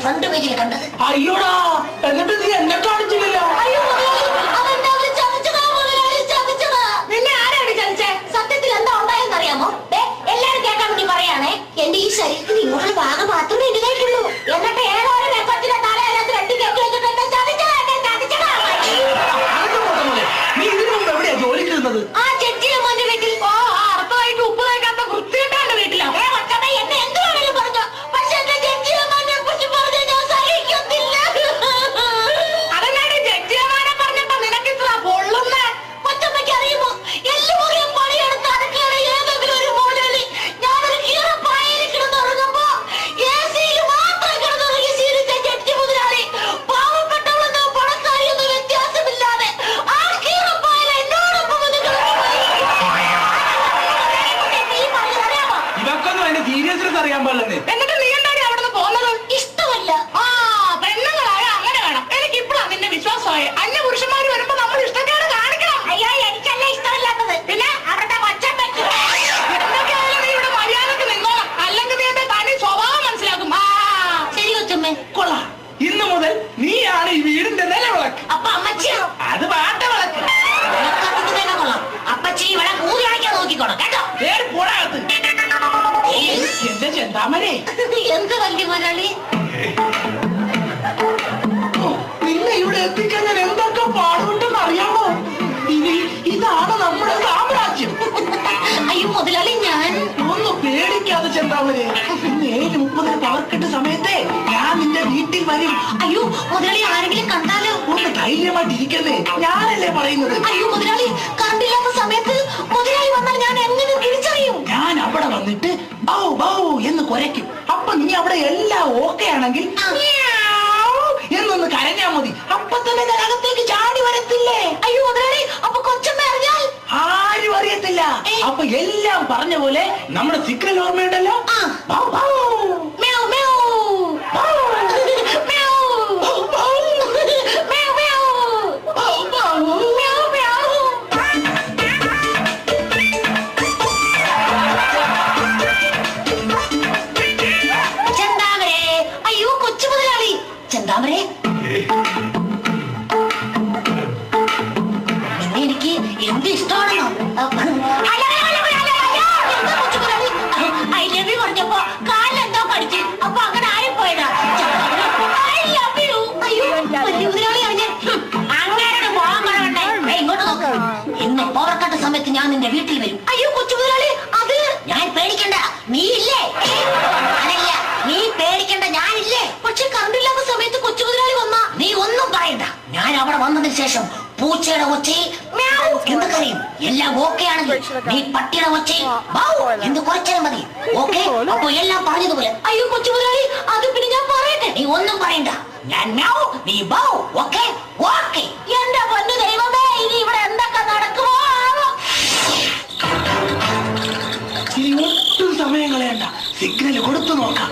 Front പേജിൽ കണ്ടത്. അയ്യോടാ, എന്നിട്ട് നീ എന്നെ കാണിച്ചില്ലല്ലോ. നിന്നെ ആരാണ് ചതിച്ചേ? സത്യത്തിൽ എന്താ ഉണ്ടായെന്നറിയാമോ? എല്ലാരും കേൾക്കാൻ വേണ്ടി പറയാണേ. എന്റെ ഈ ശരീരത്തിന് ഇങ്ങോട്ട് ഭാഗം മാത്രമേ എഴുതായിട്ടുള്ളൂ. എന്നിട്ട് ഏതോ ഒരു വെപ്പത്തിന്റെ തല അതിനകത്ത് രണ്ടി കെട്ടി വെച്ചിട്ട് എന്നെ ചതിച്ചതാ. നീ ഇതിനു മുമ്പ് എവിടെയാ ജോലിക്ക് ഇരുന്നത്? ആ ചെച്ചിയമ്മന്റെ വീട്ടിൽ. അർത്ഥമായിട്ട് ഉപ്പ് തേക്കാത്ത വൃത്തികെട്ടവന്റെ വീട്ടിലാ. എന്നെ എന്ത് വേണേലും പറഞ്ഞോ, പക്ഷെ എന്റെ ചെച്ചിയമ്മനെ കുറിച്ച് പറഞ്ഞ ഞാൻ സഹിക്കത്തില്ല. അതെന്നാണ് ചെച്ചിയമ്മനെ പറഞ്ഞപ്പോ നിനക്ക് ഇത്ര പൊള്ളുന്നേ? കൊച്ചമ്മയ്ക്ക് അറിയുമോ, എല്ലാവരെയും പണിയെടുത്ത് അടുക്കളയുടെ ഏതെങ്കിലും ഒരു മൂലയിൽ ഞാനൊരു കീറപ്പായയിൽ കിടന്നുറങ്ങുമ്പോ AC-യിൽ മാത്രം കിടന്നുറങ്ങി ശീലിച്ച ചെട്ടി മുതലാളി പാവപ്പെട്ടവളെന്നോ പണക്കാരിയെന്നോ വ്യത്യാസമില്ലാതെ ആ കീറപ്പായൽ എന്നോടൊപ്പം വന്ന് ഇതൊക്കൊന്നും അതിന്റെ സീരിയസ്നെസ് അറിയാൻ പാടില്ലേ. എന്നിട്ട് നീ എന്താടി അവിടുന്ന് പോകുന്നത്? ഇഷ്ടമല്ല. പെണ്ണുങ്ങളായ അങ്ങനെ വേണം. എനിക്ക് ഇപ്പോഴാണ് നിന്നെ വിശ്വാസമായി. അന്യ പുരുഷന്മാര് വരുമ്പോ നമ്മൾ ഇഷ്ടക്കേട് കാണിക്കണം. അയ്യോ, എനിക്കല്ല ഇഷ്ടമില്ലാത്തത്. പിന്നെ അവിടുത്തെ കൊച്ചമ്മയ്ക്ക്. എന്തൊക്കെയായാലും നീ ഇവിടെ മര്യാദക്ക് നിന്നോളാം, അല്ലെങ്കിൽ നീ എന്റെ തനി സ്വഭാവം മനസ്സിലാക്കും. ശരി കൊച്ചമ്മേ. കൊള്ളാം, ഇന്നു മുതൽ നീയാണ് ഈ വീടിന്റെ നിലവിളക്ക്. അപ്പൊ അമ്മച്ചിയോ? അത് പാട്ട വിളക്ക്. തന്നെ കൊള്ളാം. അപ്പച്ചി ഇവിടെ മൂന്ന് കാണിക്കാൻ നോക്കിക്കോണം കേട്ടോ. പോടാകത്ത് എന്റെ ചെന്താമരേ. എന്ത് വലിയ മുതലാളി? നിന്നെ ഇവിടെ എത്തിക്കാൻ ഞാൻ എന്തൊക്കെ പാടുപെട്ടെന്ന് അറിയാമോ? ഇനി ഇതാണ് നമ്മുടെ സാമ്രാജ്യം. അയ്യോ മുതലാളി, ഞാൻ ഒന്ന് പേടിക്കാതെ ചെന്താമരേ. 7:30 പവർക്കെട്ട് സമയത്തെ ഞാൻ നിന്റെ വീട്ടിൽ വരും. അയ്യോ മുതലാളി, ആരെങ്കിലും കണ്ടാലോ? ഒന്ന് ധൈര്യമായിട്ടിരിക്കല്ലേ, ഞാനല്ലേ പറയുന്നത്. അയ്യോ മുതലാളി, കണ്ടില്ലാത്ത സമയത്ത് മുതലാളി വന്നാൽ ഞാൻ എങ്ങനെ തിരിച്ചറിയും? ഞാൻ അവിടെ വന്നിട്ട് ബൗ ബൗ എന്ന് കുരയ്ക്കും. അപ്പൊ നീ അവിടെ എല്ലാം ഓക്കെ ആണെങ്കിൽ എന്നൊന്ന് കരഞ്ഞാ മതി. അപ്പൊ തന്നെ ഞാൻ അകത്തേക്ക് ചാടി വരത്തില്ലേ? അയ്യോ മുതലാളി, അപ്പൊ കൊച്ചമ്മ അറിഞ്ഞാൽ? ആരും അറിയത്തില്ല. അപ്പൊ എല്ലാം പറഞ്ഞ പോലെ നമ്മുടെ സിഗ്നൽ ഓർമ്മയുണ്ടല്ലോ. ബൗ ബൗ മ്യാവ് മ്യാവ് മ്യാവ് മ്യാവ് മ്യാവ് മ്യാവ്. ചെന്താമരേ. അയ്യോ കൊച്ചു മുതലാളി. ചെന്താമരേ, നിന്നെ എനിക്ക് എന്ത് ഇഷ്ടമാണെന്നോ? ഐ ലവ് യു പറഞ്ഞപ്പോ കാലെന്തോ കടിച്ച്. അപ്പൊ അങ്ങനെ ആയിപ്പോയതാ. അയ്യോ വലിയ മുതലാളി അറിഞ്ഞ അങ്ങനെ പോകാൻ പറയണ്ടേ. ഇങ്ങോട്ട് നോക്ക്. ഇന്ന് പവർക്കട്ട സമയത്ത് ഞാൻ നിന്റെ വീട്ടിൽ വരും. അയ്യോ കൊച്ചു മുതലാളി, അത് ഞാൻ പേടിക്കണ്ട, നീ ഇല്ലേ? ഞാനില്ല, നീ പേടിക്കണ്ട, ഞാനില്ലേ? പക്ഷെ കറണ്ടില്ലാത്ത സമയത്ത് കൊച്ചു മുതലാളി വന്നാ നീ ഒന്നും പറയണ്ട. ഞാൻ അവിടെ വന്നതിന് ശേഷം പൂച്ചയുടെ ഒച്ചയിൽ മ്യാവ് എന്ന് കരയും. എല്ലാം ഓക്കെ ആണെങ്കിൽ നീ പട്ടിയുടെ ഒച്ചയിൽ ബൗ എന്ന് കുറച്ചാൽ മതി. ഓക്കെ? അപ്പൊ എല്ലാം പറഞ്ഞതുപോലെ. അയ്യോ കൊച്ചു മുതലാളി, അത് പിന്നെ ഞാൻ പറയട്ടെ. നീ ഒന്നും പറയണ്ട. ഞാൻ മ്യാവ്, നീ ബൗ. Okay okay. എന്റെ പൊന്നു ദൈവമേ, ഇനി ഇവിടെ എന്തൊക്കെ നടക്കുമോ? ഇനി ഒട്ടും സമയം കളയണ്ട, സിഗ്നൽ കൊടുത്തു നോക്കാം.